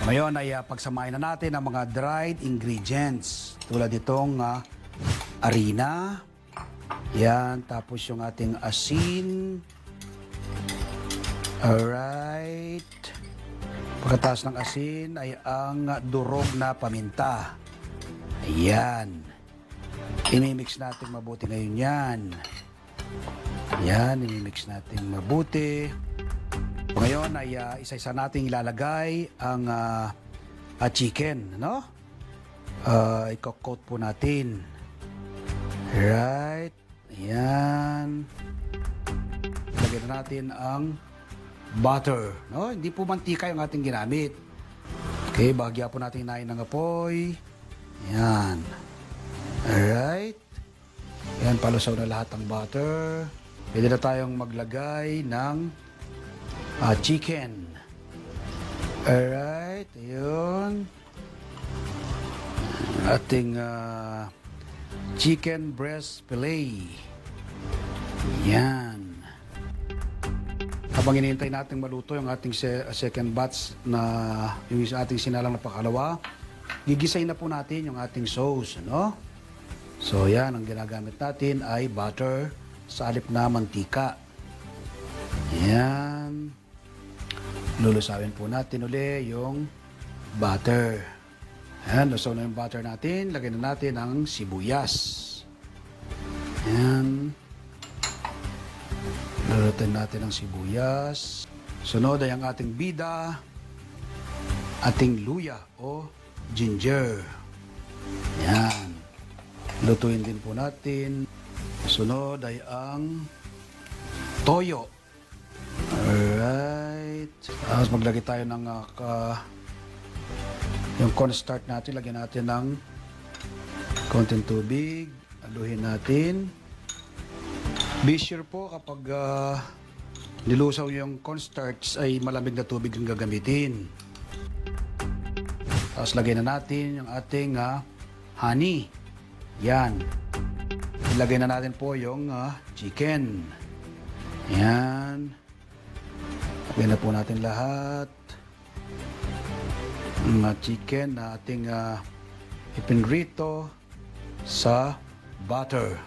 Ngayon ay pagsamahin na natin ang mga dried ingredients. Tulad itong harina. Yan, tapos yung ating asin. Alright. Pagkatapos ng asin ay ang durog na paminta. Ayan. Imimix natin mabuti ngayon yan. Yan, imimix natin mabuti. Ngayon ay isa-isa nating ilalagay ang chicken, no? I-coat po natin. Right. Ayan. Lagyan natin ang butter, no? Hindi po mantika yung ating ginamit. Okay, bahagya po natin hinain ng apoy. Ayan. Alright. Ayan, palusaw na lahat ng butter. Pwede na tayong maglagay ng chicken. Alright, ayun. Ating chicken breast fillet. Yan. Habang hinihintay natin maluto yung ating second batch na yung ating sinalang na pakalawa, gigisay na po natin yung ating sauce, no? So yan, ang ginagamit natin ay butter sa halip na mantika. Yan. Lulusawin po natin uli yung butter. Ayan, lusaw na yung butter natin. Lagyan na natin ang sibuyas. Ayan. Lulutin natin ang sibuyas. Sunod ay ang ating bida, ating luya o ginger. Ayan. Lutuin din po natin. Sunod ay ang toyo. Alright. Tapos maglagay tayo ng yung cornstarch natin. Lagyan natin ng konting tubig. Aluhin natin. Be sure po kapag nilusaw yung cornstarch ay malamig na tubig ang gagamitin. Tapos lagyan na natin yung ating honey. Yan. Ilagay na natin po yung chicken. Yan. Lagyan na po natin lahat ng chicken na ating ipinrito sa butter.